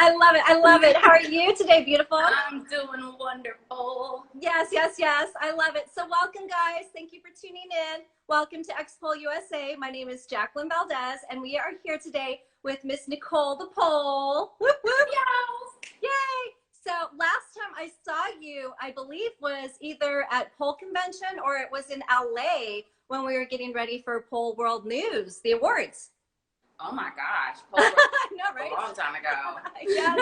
I love it. I love it. How are you today, beautiful? I'm doing wonderful. Yes, yes, yes. I love it. So welcome, guys. Thank you for tuning in. Welcome to X-Pole USA. My name is Jacqueline Valdez, and we are here today with Miss Nicole the Pole. Whoop, whoop. Yes. Yay. So last time I saw you, I believe was either at Pole Convention or it was in LA when we were getting ready for Pole World News, the awards. Oh my gosh. I know, right? A long time ago. Yes.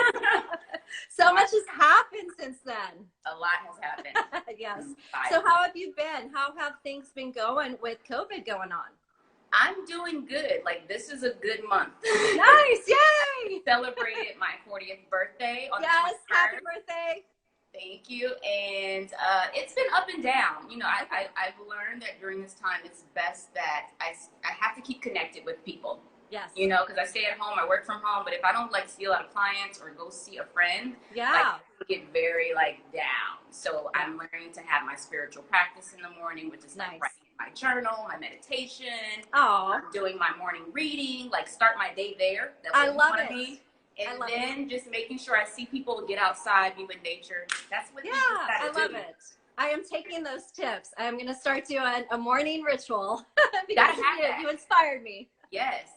So much has happened since then. A lot has happened. Yes. So how have you been? How have things been going with COVID going on? I'm doing good. Like, this is a good month. Nice. Yay. Celebrated my 40th birthday on the 23rd. Happy birthday. Thank you. And it's been up and down. You know, I've learned that during this time, it's best that I have to keep connected with people. Yes. You know, because I stay at home, I work from home, but if I don't like see a lot of clients or go see a friend, yeah, like, I get very down. So I'm learning to have my spiritual practice in the morning, which is like writing in my journal, my meditation. Oh, doing my morning reading, like start my day there. That's what I love it. And then just making sure I see people get outside, be with nature. That's what I love it. I am taking those tips. I'm going to start doing a morning ritual because you inspired me. Yes.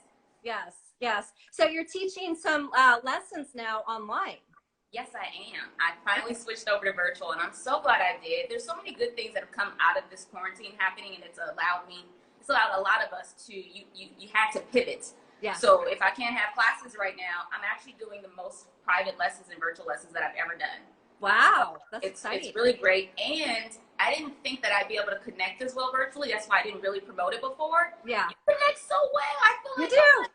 Yes, yes. So you're teaching some lessons now online. Yes, I am. I finally switched over to virtual, and I'm so glad I did. There's so many good things that have come out of this quarantine happening, and it's allowed a lot of us to, you had to pivot. Yeah. So if I can't have classes right now, I'm actually doing the most private lessons and virtual lessons that I've ever done. Wow, that's exciting. It's really great, and I didn't think that I'd be able to connect as well virtually. That's why I didn't really promote it before. Yeah. You connect so well. I feel like you do.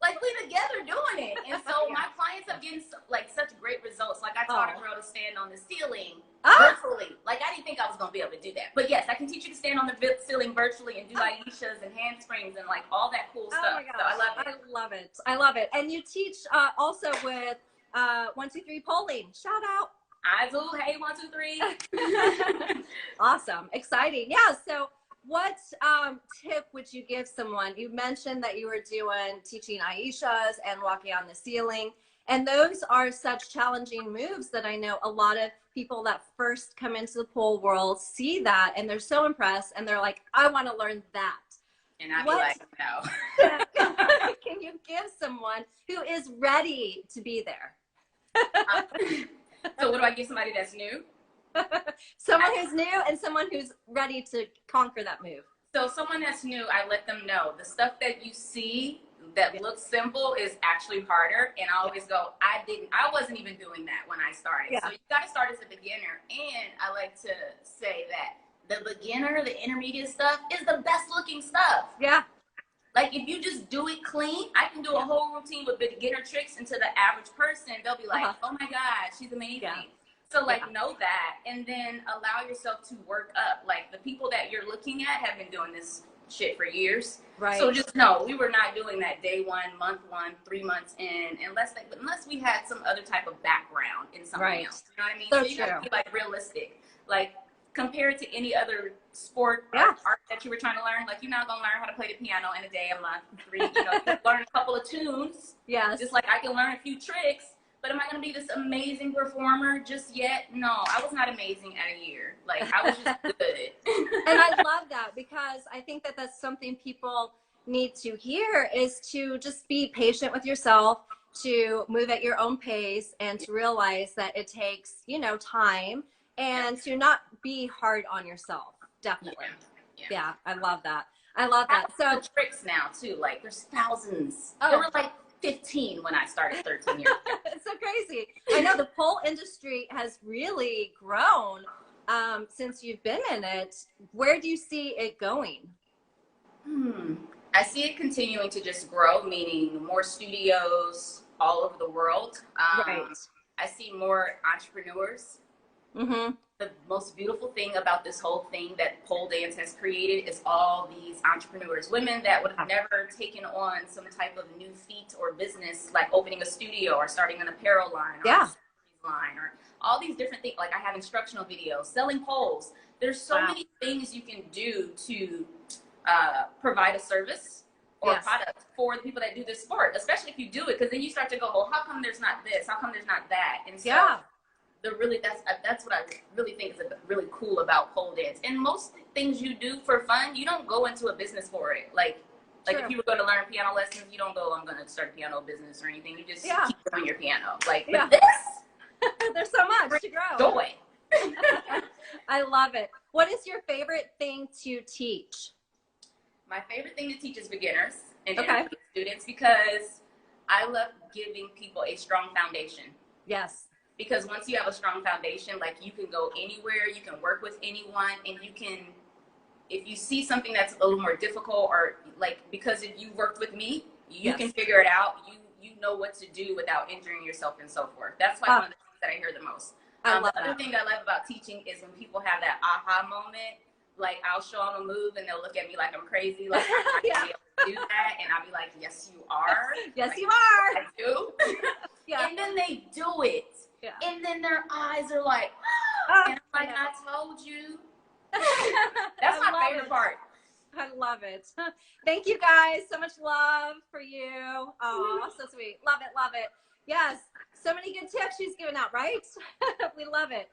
Like we're together doing it, and so my clients are getting such great results. Like I taught a girl to stand on the ceiling virtually. Like I didn't think I was gonna be able to do that, but yes, I can teach you to stand on the ceiling virtually and do Aishas and handsprings and like all that cool stuff. My gosh. So I love it. I love it. I love it. And you teach also with 1, 2, 3 polling. Shout out. I do. Hey, 1, 2, 3. Awesome. Exciting. Yeah. So what tip would you give someone? You mentioned that you were teaching Aishas and walking on the ceiling. And those are such challenging moves that I know a lot of people that first come into the pole world see that and they're so impressed and they're like, I want to learn that. And I'd be like, no. Can you give someone who is ready to be there? So what do I give somebody that's new? Someone who's new and someone who's ready to conquer that move. So someone that's new, I let them know the stuff that you see that looks simple is actually harder. And I always go, I wasn't even doing that when I started. Yeah. So you got to start as a beginner. And I like to say that the beginner, the intermediate stuff is the best looking stuff. Yeah. Like if you just do it clean, I can do a whole routine with beginner tricks, and to the average person, they'll be like, oh my God, she's amazing. Yeah. So know that, and then allow yourself to work up. Like the people that you're looking at have been doing this shit for years. Right. So just know we were not doing that day 1, month 1, 3 months in, unless we had some other type of background in something else. You know what I mean? So you gotta be like realistic. Like compared to any other sport or art that you were trying to learn, like you're not gonna learn how to play the piano in a day, a month, 3. You know, you can learn a couple of tunes. Yes. Just like I can learn a few tricks. But am I going to be this amazing performer just yet? No, I was not amazing at a year. Like, I was just good. And I love that because I think that that's something people need to hear is to just be patient with yourself, to move at your own pace, and to realize that it takes, time, and to not be hard on yourself. Definitely. Yeah, I love that. I love that. So the tricks now, too. Like, there's thousands. There were like 15 when I started 13 years ago. It's so crazy. I know the pole industry has really grown since you've been in it. Where do you see it going? I see it continuing to just grow, meaning more studios all over the world. Right. I see more entrepreneurs. Mm-hmm. The most beautiful thing about this whole thing that pole dance has created is all these entrepreneurs, women that would have never taken on some type of new feat or business, like opening a studio or starting an apparel line or a line or all these different things. Like I have instructional videos, selling poles. There's so many things you can do to provide a service or product for the people that do this sport, especially if you do it, because then you start to go, well, how come there's not this? How come there's not that? And so that's what I really think is really cool about pole dance. And most things you do for fun, you don't go into a business for it. Like if you were going to learn piano lessons, you don't go, I'm going to start a piano business or anything. You just keep doing your piano. Like, but this, there's so much to grow. Joy. I love it. What is your favorite thing to teach? My favorite thing to teach is beginners and students, because I love giving people a strong foundation. Yes. Because once you have a strong foundation, like, you can go anywhere, you can work with anyone, and you can, if you see something that's a little more difficult, or like, because if you worked with me, you can figure it out. You know what to do without injuring yourself and so forth. That's why one of the things that I hear the most. The other thing I love about teaching is when people have that aha moment. Like, I'll show them a move and they'll look at me like I'm crazy. Like, I'm not gonna be able to do that. And I'll be like, yes, you are. Yes, like, you are. I do. And then they do it. And then their eyes are like, and I'm like, I told you. That's my favorite part. I love it. Thank you guys. So much love for you. Oh, so sweet. Love it. Love it. Yes. So many good tips she's giving out, right? We love it.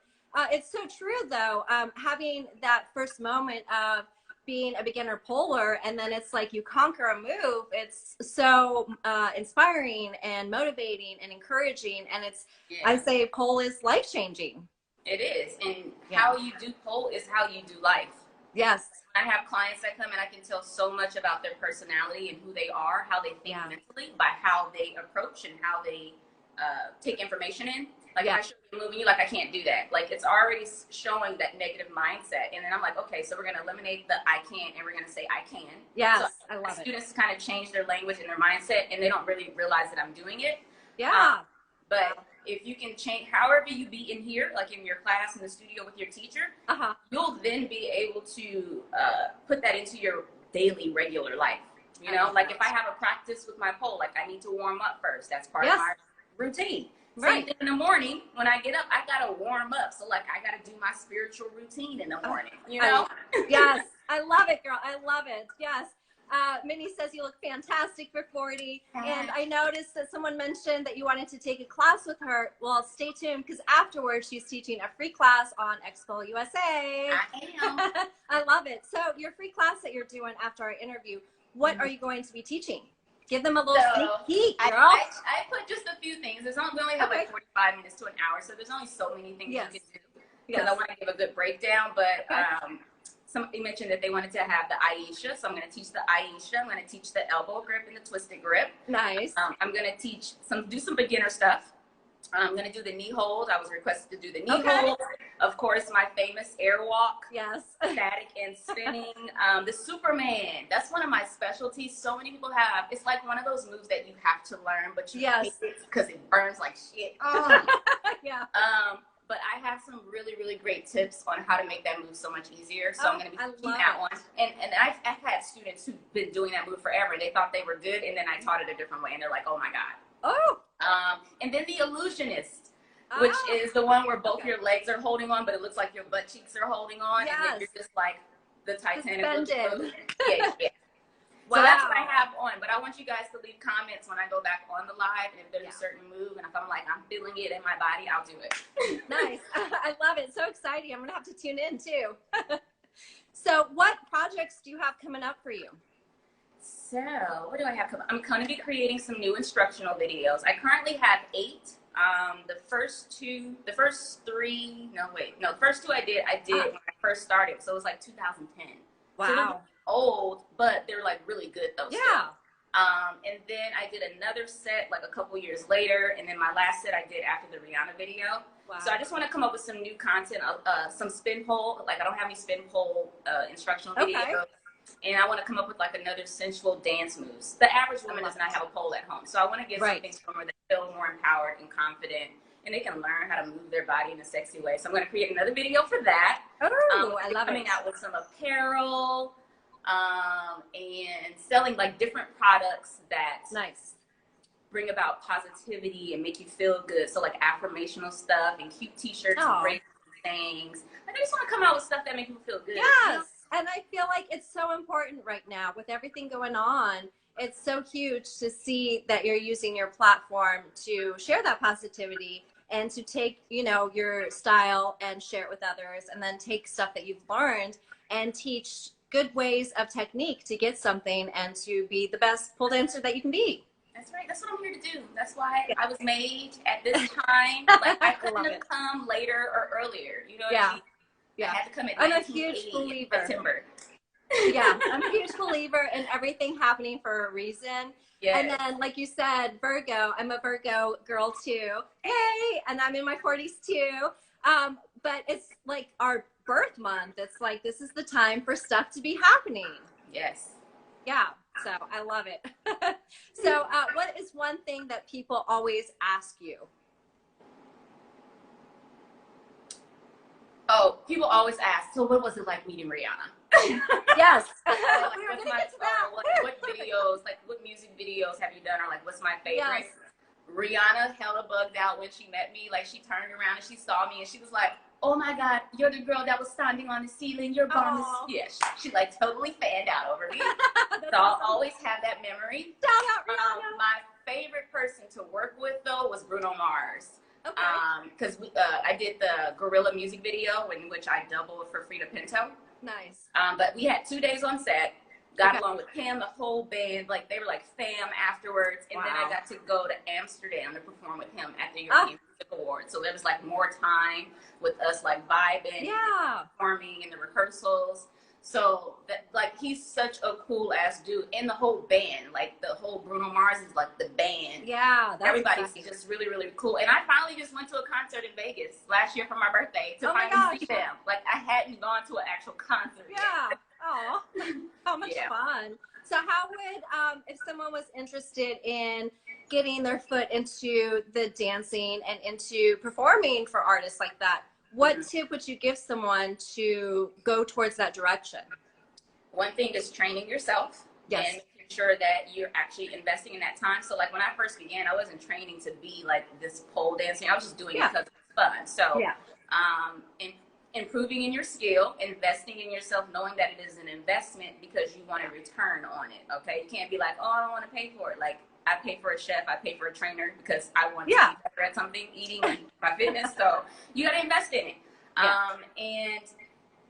It's so true, though, having that first moment of being a beginner poler, and then it's like you conquer a move. It's so inspiring and motivating and encouraging. And it's, I say pole is life-changing. It is. And how you do pole is how you do life. Yes. I have clients that come and I can tell so much about their personality and who they are, how they think mentally, by how they approach and how they take information in. Like, if I show you a movie, like, I can't do that. Like, it's already showing that negative mindset. And then I'm like, okay, so we're going to eliminate the I can't, and we're going to say I can. Yes, so I love it. Students kind of change their language and their mindset, and they don't really realize that I'm doing it. But if you can change, however you be in here, like in your class, in the studio with your teacher, you'll then be able to put that into your daily, regular life. You know, like, if I have a practice with my pole, like, I need to warm up first. That's part of my routine. Same thing in the morning. When I get up, I got to warm up. So, like, I got to do my spiritual routine in the morning, you know? Yes. I love it, girl. I love it. Yes. Minnie says you look fantastic for 40. And I noticed that someone mentioned that you wanted to take a class with her. Well, stay tuned, because afterwards she's teaching a free class on Expo USA. I am. I love it. So your free class that you're doing after our interview, what are you going to be teaching? Give them a little sneak peek, girl. I put just a few things. We only have like 45 minutes to an hour, so there's only so many things you can do. Because I want to give a good breakdown, but somebody mentioned that they wanted to have the Aisha, so I'm going to teach the Aisha. I'm going to teach the elbow grip and the twisted grip. Nice. I'm going to do some beginner stuff. I'm going to do the knee hold. I was requested to do the knee hold. Of course, my famous air walk. Yes. Static and spinning. The Superman. That's one of my specialties. So many people have. It's like one of those moves that you have to learn, but you hate it because it burns like shit. But I have some really, really great tips on how to make that move so much easier. So I'm going to be teaching that one. And I've had students who've been doing that move forever, and they thought they were good, and then I taught it a different way, and they're like, oh my God. And then the illusionist, which is the one where both your legs are holding on, but it looks like your butt cheeks are holding on, and then you're just like the Titanic. So that's what I have on. But I want you guys to leave comments when I go back on the live, and if there's a certain move, and if I'm like, I'm feeling it in my body, I'll do it. Nice. I love it. So exciting. I'm going to have to tune in too. So what projects do you have coming up for you? So what do I have coming? I'm going to be creating some new instructional videos. I currently have 8. The first two I did when I first started. So it was like 2010. Wow. So they're old, but they're like really good though. Still. And then I did another set like a couple years later, and then my last set I did after the Rihanna video. Wow. So I just want to come up with some new content, some spin pole. Like, I don't have any spin pole instructional videos. And I want to come up with like another sensual dance moves. The average woman does not have a pole at home. So I want to give something to them where they feel more empowered and confident, and they can learn how to move their body in a sexy way. So I'm going to create another video for that. Oh, I love it. Coming out with some apparel, and selling like different products that bring about positivity and make you feel good. So like affirmational stuff and cute t-shirts and great things. Like, I just want to come out with stuff that make people feel good. Yes. And I feel like it's so important right now with everything going on. it's so huge to see that you're using your platform to share that positivity and to take, you know, your style and share it with others, and then take stuff that you've learned and teach good ways of technique to get something and to be the best pole dancer that you can be. That's right. That's what I'm here to do. That's why I was made at this time. Like I couldn't have come later or earlier. You know what I mean? Yeah. I had to come at I'm a huge believer. September. Yeah, I'm a huge believer in everything happening for a reason. Yes. And then, like you said, Virgo, I'm a Virgo girl too. Hey, and I'm in my 40s too. But it's like our birth month. It's like, this is the time for stuff to be happening. Yes. Yeah, so I love it. So what is one thing that people always ask you? Oh, people always ask, so what was it like meeting Rihanna? Yes. Like, what videos, like what music videos have you done, or like what's my favorite? Yes. Rihanna hella bugged out when she met me. Like she turned around and she saw me and she was like, oh my God, you're the girl that was standing on the ceiling. Your bum is, yeah, she like totally fanned out over me. So I'll always have that memory. Shout out Rihanna. My favorite person to work with though was Bruno Mars. Okay. Because I did the Gorilla music video in which I doubled for Frida Pinto. Nice. But we had 2 days on set. Got along with him, the whole band. Like they were like fam afterwards. And then I got to go to Amsterdam to perform with him at the European Music Awards. So there was like more time with us like vibing, performing in the rehearsals. So that like he's such a cool ass dude, and the whole band, like the whole Bruno Mars is like the band. Yeah, everybody's just really, really cool. And I finally just went to a concert in Vegas last year for my birthday to finally see them. Like I hadn't gone to an actual concert. Yeah. Oh, how much fun. So how would, if someone was interested in getting their foot into the dancing and into performing for artists like that, what tip would you give someone to go towards that direction? One thing is training yourself and making sure that you're actually investing in that time. So like when I first began, I wasn't training to be like this pole dancing. I was just doing it because it was fun. So improving in your skill, investing in yourself, knowing that it is an investment because you want a return on it. Okay, you can't be like, oh, I don't want to pay for it. Like I pay for a chef, I pay for a trainer because I want to be better at something, eating, and my fitness. So you got to invest in it. And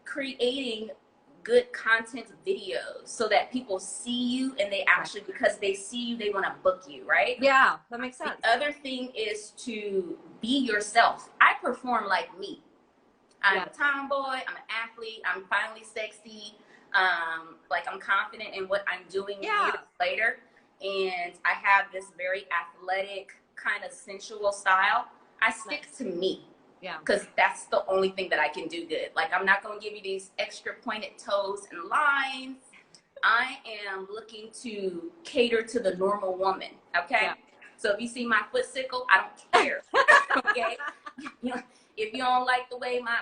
creating good content videos so that people see you and they actually, because they see you, they want to book you, right? Yeah, that makes sense. The other thing is to be yourself. I perform like me. I'm a tomboy, I'm an athlete, I'm finally sexy, like I'm confident in what I'm doing years later. And I have this very athletic, kind of sensual style. I stick to me. Yeah. Because that's the only thing that I can do good. Like, I'm not going to give you these extra pointed toes and lines. I am looking to cater to the normal woman. Okay. Yeah. So if you see my foot sickle, I don't care. Okay. If you don't like the way my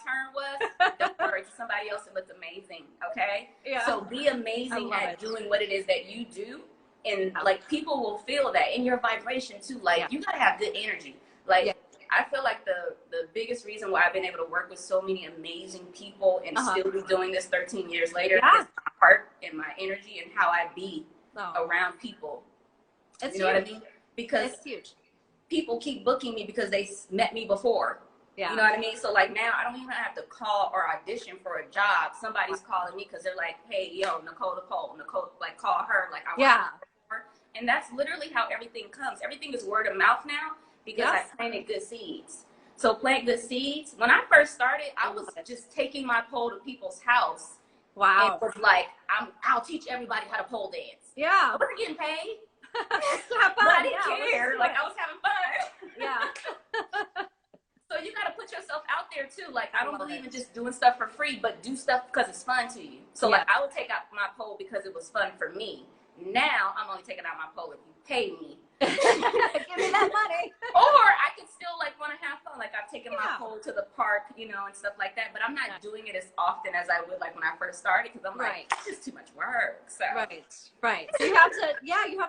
turn was, don't worry. To somebody else, it looks amazing. Okay. Yeah. So be amazing at doing what it is that you do. And like people will feel that in your vibration too. Like you gotta have good energy. Like I feel like the biggest reason why I've been able to work with so many amazing people and still be doing this 13 years later is my heart and my energy and how I be around people. It's you know what I mean? Because it's huge. People keep booking me because they met me before. Yeah. You know what I mean? So like now I don't even have to call or audition for a job. Somebody's calling me because they're like, hey, yo, Nicole, like call her. Like I want her. And that's literally how everything comes. Everything is word of mouth now because I planted good seeds. So plant good seeds. When I first started, I was just taking my pole to people's house. Wow. And was like, I'll teach everybody how to pole dance. Yeah. I wasn't getting paid. Have fun. But I didn't care. Like I was having fun. Yeah. So you got to put yourself out there too. Like I don't believe in just doing stuff for free, but do stuff because it's fun to you. So like I would take out my pole because it was fun for me. Now I'm only taking out my pole if you pay me. Give me that money. Or I could still like want to have fun. Like I've taken my pole to the park, you know, and stuff like that. But I'm not doing it as often as I would like when I first started because I'm like, it's just too much work. So. Right. So you have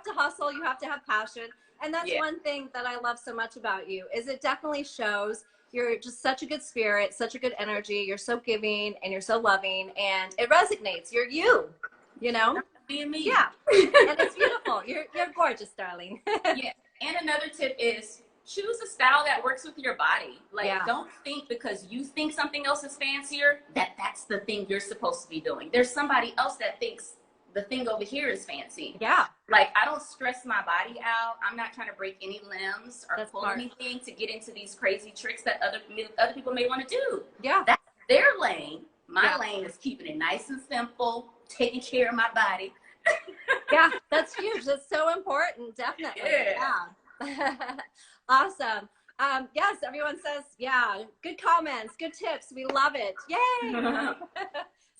to hustle. You have to have passion. And that's one thing that I love so much about you is it definitely shows you're just such a good spirit, such a good energy. You're so giving and you're so loving and it resonates. You're you know? being me. Yeah, and it's beautiful. You're gorgeous, darling. Yeah. And another tip is choose a style that works with your body. Like, don't think because you think something else is fancier that that's the thing you're supposed to be doing. There's somebody else that thinks the thing over here is fancy. Yeah. Like, I don't stress my body out. I'm not trying to break any limbs or That's pull smart. anything to get into these crazy tricks that other people may want to do. Yeah. That's their lane. My lane is keeping it nice and simple, taking care of my body. Yeah, that's huge. That's so important. Definitely. Yeah. Awesome. Yes, everyone says, yeah, good comments, good tips. We love it. Yay.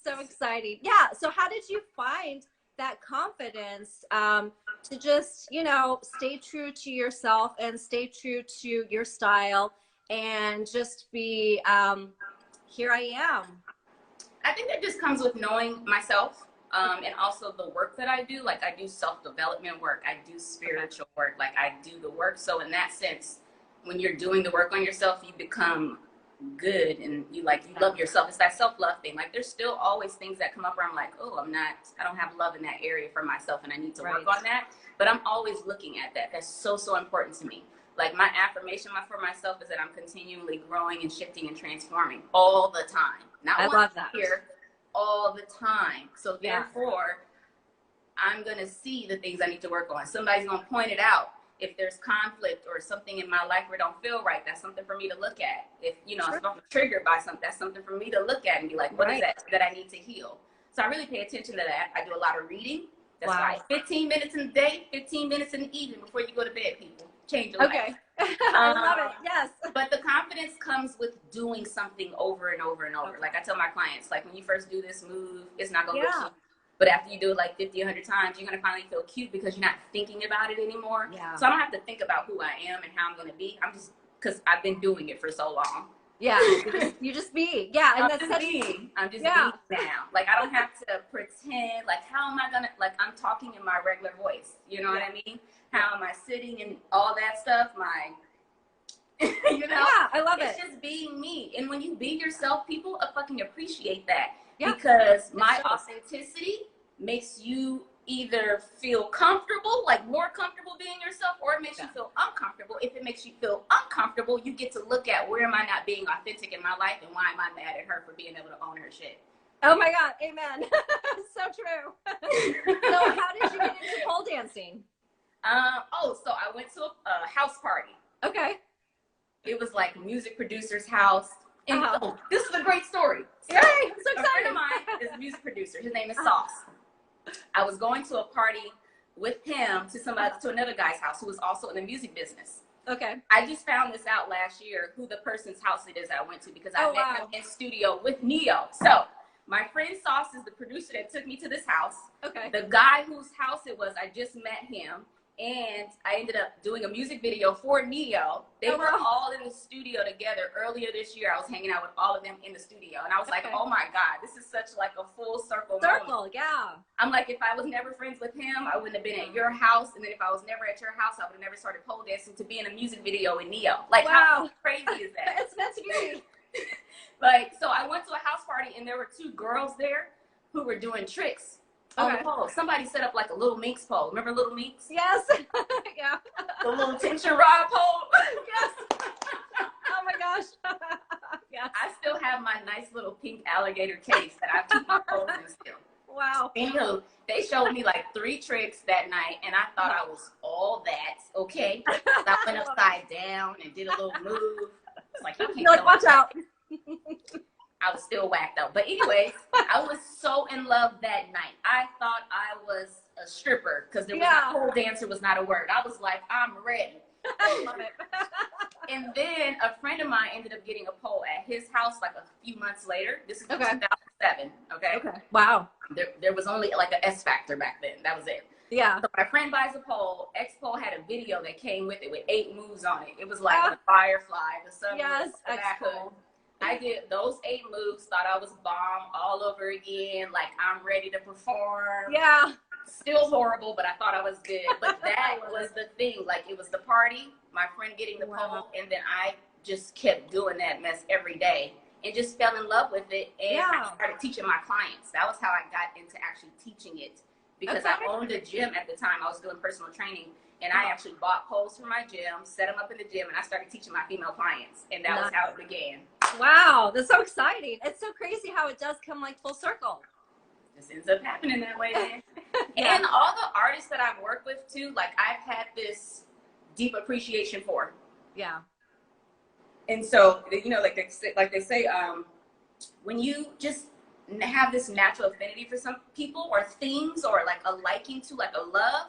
So exciting. Yeah. So how did you find that confidence to just, you know, stay true to yourself and stay true to your style and just be, here I am? I think that just comes with knowing myself. And also the work that I do, like I do self-development work, I do spiritual work, like I do the work. So in that sense, when you're doing the work on yourself, you become good and you love yourself. It's that self-love thing. Like there's still always things that come up where I'm like, oh, I don't have love in that area for myself and I need to work on that. But I'm always looking at that. That's so, so important to me. Like my affirmation for myself is that I'm continually growing and shifting and transforming all the time. Not once a year, all the time. So therefore, I'm going to see the things I need to work on. Somebody's going to point it out. If there's conflict or something in my life where it don't feel right, that's something for me to look at. If, you know, if I'm triggered by something, that's something for me to look at and be like, what is that I need to heal? So I really pay attention to that. I do a lot of reading. That's why 15 minutes in the day, 15 minutes in the evening before you go to bed, people. Change your life. I love it. Yes. But the confidence comes with doing something over and over and over. Like I tell my clients, like when you first do this move, it's not going to look cute. But after you do it like 50, 100 times, you're going to finally feel cute because you're not thinking about it anymore. Yeah. So I don't have to think about who I am and how I'm going to be. I'm just, because I've been doing it for so long. Yeah, you just be. Yeah, and that's such I'm just being now. Like I don't have to pretend. Like how am I gonna? Like I'm talking in my regular voice. You know what I mean? How am I sitting and all that stuff? You know? Yeah, I love it. It's just being me. And when you be yourself, people fucking appreciate that. Yeah. Because my authenticity makes you either feel comfortable, like more comfortable being yourself, or it makes you feel uncomfortable. If it makes you feel uncomfortable, you get to look at where am I not being authentic in my life and why am I mad at her for being able to own her shit. Oh my God, amen. So true. So how did you get into pole dancing? So I went to a house party. Okay. It was like a music producer's house. And this is a great story. So, yay, I'm so excited. A friend of mine is a music producer. His name is Sauce. I was going to a party with him to another guy's house who was also in the music business. Okay. I just found this out last year who the person's house it is that I went to because I met him in studio with Neo. So my friend Sauce is the producer that took me to this house. Okay. The guy whose house it was, I just met him. And I ended up doing a music video for Neo. They were all in the studio together earlier this year. I was hanging out with all of them in the studio. And I was like, oh my God, this is such like a full circle moment. Yeah. I'm like, if I was never friends with him, I wouldn't have been at your house. And then if I was never at your house, I would have never started pole dancing to be in a music video with Neo. Like, how crazy is that? It's meant to be. Like, so I went to a house party and there were two girls there who were doing tricks. On the pole. Somebody set up like a little Minx pole. Remember Little Minx? Yes. Yeah. The little tension rod pole. Yes. Oh my gosh. Yes. I still have my nice little pink alligator case that I keep my poles in still. Wow. Anywho, they showed me like 3 tricks that night, and I thought I was all that. Okay. I went upside down and did a little move. It's like, you can't watch out. I was still whacked out. But anyways, I was so in love that night. I thought I was a stripper because there was a pole dancer was not a word. I was like, I'm ready. I love it. And then a friend of mine ended up getting a pole at his house like a few months later. This is 2007. Okay. Wow. There was only like an S Factor back then. That was it. Yeah. So my friend buys a pole. X-Pole had a video that came with it with 8 moves on it. It was like the Firefly, the sun. Yes, X-Pole. I did those 8 moves, thought I was bomb all over again. Like, I'm ready to perform. Yeah. Still horrible, but I thought I was good. But that was the thing. Like, it was the party, my friend getting the pole, and then I just kept doing that mess every day and just fell in love with it. And I started teaching my clients. That was how I got into actually teaching it because I owned a gym at the time. I was doing personal training, and I actually bought poles for my gym, set them up in the gym, and I started teaching my female clients, and that was how it began. Wow, that's so exciting. It's so crazy how it does come like full circle. Just ends up happening that way, man. And all the artists that I've worked with too, like I've had this deep appreciation for. Yeah. And so, you know, like they say, when you just have this natural affinity for some people or things, or like a liking to, like a love,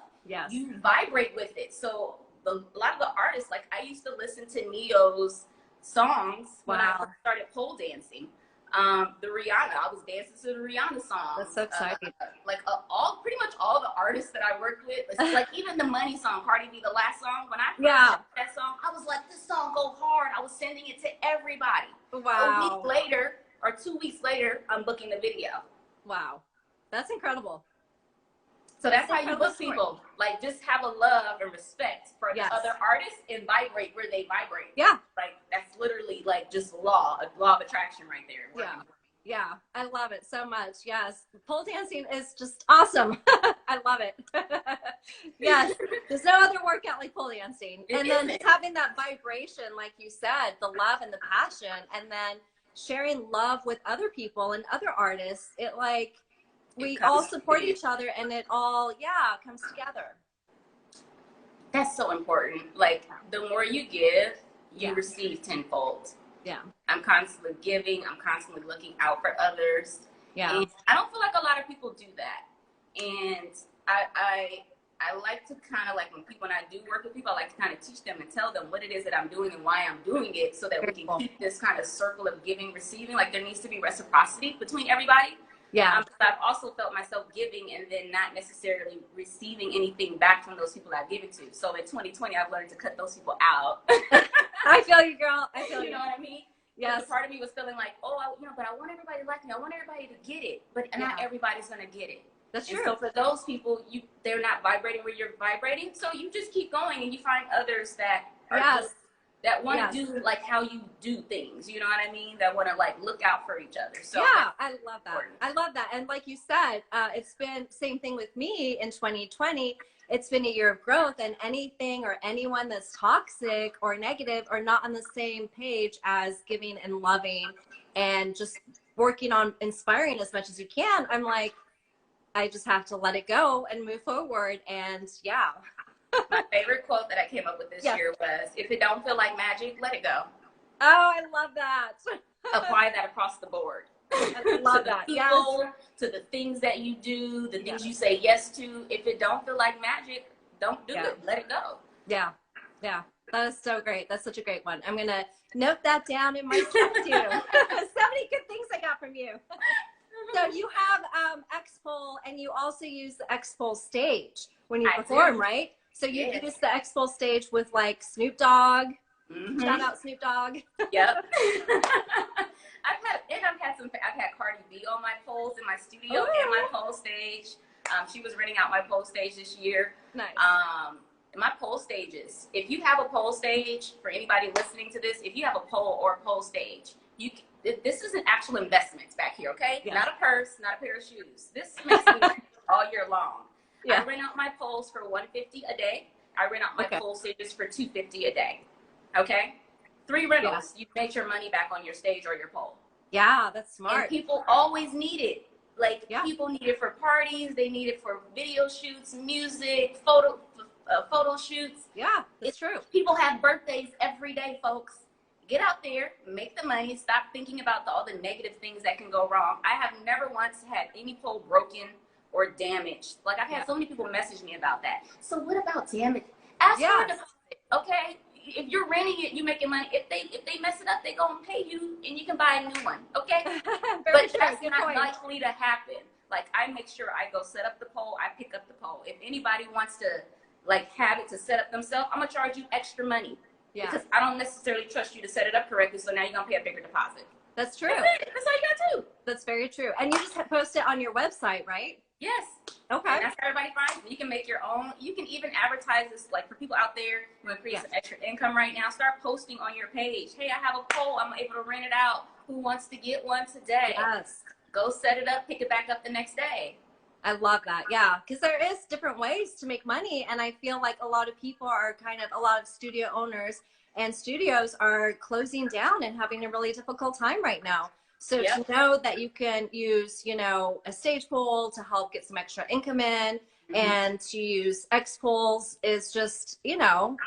you vibrate with it. So a lot of the artists, like I used to listen to Neo's songs when I first started pole dancing. The Rihanna, I was dancing to the Rihanna song. That's so exciting. Pretty much all the artists that I worked with, like even the Money song, Cardi B, the last song, when I first heard that song, I was like, this song go hard. I was sending it to everybody. Wow. A week later, or 2 weeks later, I'm booking the video. Wow. That's incredible. So that's how you book people. Like, just have a love and respect for the other artists and vibrate where they vibrate. Yeah. Like, that's literally like just a law of attraction right there. Yeah. Yeah. I love it so much. Yes. Pole dancing is just awesome. I love it. Yes. There's no other workout like pole dancing. And then just having that vibration, like you said, the love and the passion, and then sharing love with other people and other artists. We all support each other, and it all, comes together. That's so important. Like, the more you give, you receive tenfold. Yeah. I'm constantly giving. I'm constantly looking out for others. Yeah. And I don't feel like a lot of people do that. And I like to kind of, like, when I do work with people, I like to kind of teach them and tell them what it is that I'm doing and why I'm doing it, so that we can keep this kind of circle of giving, receiving. Like, there needs to be reciprocity between everybody. Yeah. I've also felt myself giving and then not necessarily receiving anything back from those people I've given to. So in 2020, I've learned to cut those people out. I feel you, girl. I feel you. You know what I mean? Yes. Part of me was feeling like, but I want everybody to like me. I want everybody to get it. But not everybody's going to get it. That's true. And so for those people, they're not vibrating where you're vibrating. So you just keep going, and you find others that are that want to do like how you do things, you know what I mean? That want to like look out for each other. So I love that. I love that. And like you said, it's been same thing with me in 2020. It's been a year of growth, and anything or anyone that's toxic or negative or not on the same page as giving and loving and just working on inspiring as much as you can, I'm like, I just have to let it go and move forward. And my favorite quote that I came up with this year was, if it don't feel like magic, let it go. Oh, I love that. Apply that across the board. I love that. People, to the things that you do, the things you say yes to. If it don't feel like magic, don't do it. Let it go. Yeah. Yeah. That is so great. That's such a great one. I'm going to note that down in my stuff too. So many good things I got from you. So you have X-Pole, and you also use the X-Pole stage when you perform, right? So you use the X-Pole stage with like Snoop Dogg. Mm-hmm. Shout out Snoop Dogg. Yep. I've had Cardi B on my poles in my studio and my pole stage. She was renting out my pole stage this year. Nice. My pole stages. If you have a pole stage, for anybody listening to this, if you have a pole or a pole stage, this is an actual investment back here, okay? Yeah. Not a purse, not a pair of shoes. This makes me all year long. Yeah. I rent out my poles for $150 a day. I rent out my pole stages for $250 a day. Okay? 3 rentals. You make your money back on your stage or your pole. Yeah, that's smart. And people always need it. Like, people need it for parties. They need it for video shoots, music, photo shoots. Yeah, it's true. People have birthdays every day, folks. Get out there, make the money, stop thinking about all the negative things that can go wrong. I have never once had any pole broken or damaged. Like, I've had so many people message me about that. So what about damage? Ask for a deposit, okay? If you're renting it, you making money. If they mess it up, they gonna pay you, and you can buy a new one, okay? But that's not likely to happen. Like, I make sure I go set up the pole, I pick up the pole. If anybody wants to like have it to set up themselves, I'm gonna charge you extra money. Yeah. Because I don't necessarily trust you to set it up correctly, so now you're gonna pay a bigger deposit. That's true. That's all you gotta do. That's very true. And you just post it on your website, right? Yes. Okay. And that's how everybody finds it. You can make your own. You can even advertise this, like, for people out there who want to create some extra income right now. Start posting on your page. Hey, I have a pole. I'm able to rent it out. Who wants to get one today? Yes. Go set it up. Pick it back up the next day. I love that. Yeah. Because there is different ways to make money. And I feel like a lot of people are a lot of studio owners and studios are closing down and having a really difficult time right now. So Yep. to know that you can use, a stage pole to help get some extra income in and to use X poles is just, You can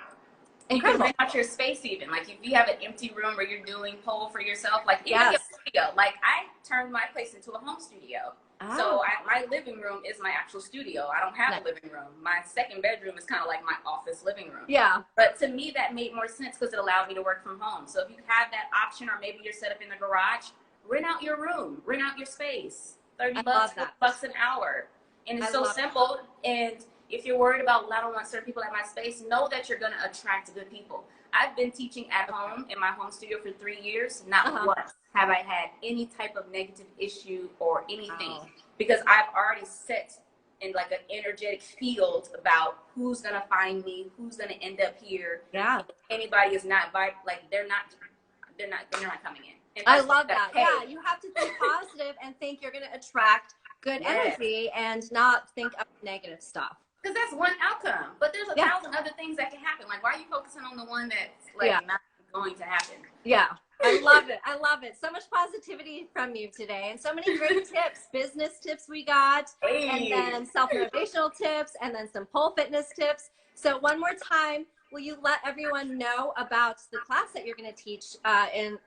incredible. rent out your space even. Like if you have an empty room where you're doing pole for yourself, like even Yes. your studio. Like I turned my place into a home studio. So my living room is my actual studio. I don't have a living room. My second bedroom is kind of like my office living room. Yeah. But to me, that made more sense because it allowed me to work from home. So if you have that option, or maybe you're set up in the garage, rent out your room, rent out your space. $30, $40 an hour. And it's so simple. And if you're worried about, well, I don't want certain people at my space, know that you're going to attract good people. I've been teaching at home in my home studio for 3 years. Not once have I had any type of negative issue or anything, because I've already set in like an energetic field about who's going to find me, who's going to end up here. Yeah. If anybody is not like they're not coming in. And I love that. Yeah, you have to think positive and think you're going to attract good energy and not think of negative stuff. Because that's one outcome, but there's a thousand other things that can happen. Like, why are you focusing on the one that's like not going to happen? Yeah, I love it. I love it. So much positivity from you today, and so many great tips, business tips we got, and then self-motivational tips, and then some pole fitness tips. So one more time, will you let everyone know about the class that you're going to teach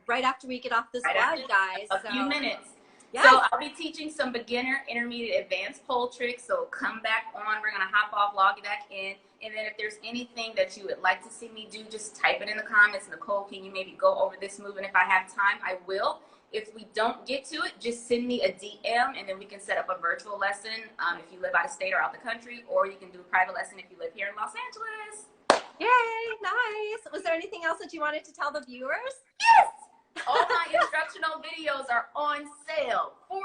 right after we get off this live, guys? A few minutes. Yes. So I'll be teaching some beginner, intermediate, advanced pole tricks. So come back on. We're going to hop off, log back in. And then if there's anything that you would like to see me do, just type it in the comments. Nicole, can you maybe go over this move? And if I have time, I will. If we don't get to it, just send me a DM, and then we can set up a virtual lesson if you live out of state or out the country, or you can do a private lesson if you live here in Los Angeles. Yay, nice. Was there anything else that you wanted to tell the viewers? Yes. All my instructional videos are on sale. 40%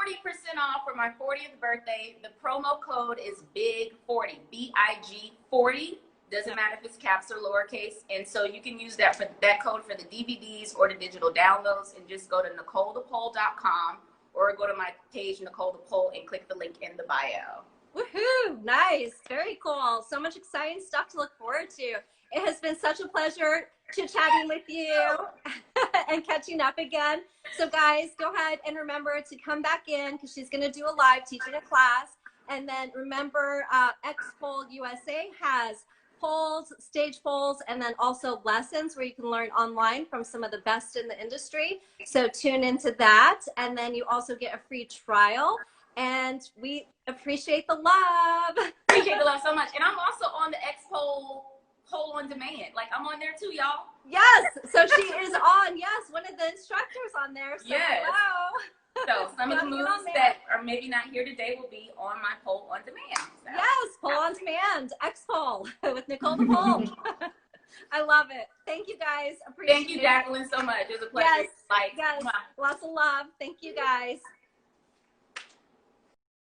off for my 40th birthday. The promo code is BIG40, B-I-G 40. Doesn't matter if it's caps or lowercase. And so you can use that code for the DVDs or the digital downloads, and just go to NicoleThePole.com or go to my page, Nicole the Pole, and click the link in the bio. Woohoo! Nice. Very cool. So much exciting stuff to look forward to. It has been such a pleasure chit-chatting with you and catching up again. So guys, go ahead and remember to come back in, because she's going to do a live teaching a class. And then remember, X-Pole USA has poles, stage poles, and then also lessons where you can learn online from some of the best in the industry. So tune into that. And then you also get a free trial. And we appreciate the love. Appreciate the love so much. And I'm also on the X-Pole Pole on Demand. Like, I'm on there too, y'all. Yes. So she is on. Yes. One of the instructors on there. So hello. So some of the moves that are maybe not here today will be on my Pole on Demand. So. Yes. Pole on Demand. X-Pole with Nicole the Pole. I love it. Thank you guys. Appreciate it. Thank you, Jacqueline, so much. It was a pleasure. Yes. Yes. Lots of love. Thank you guys.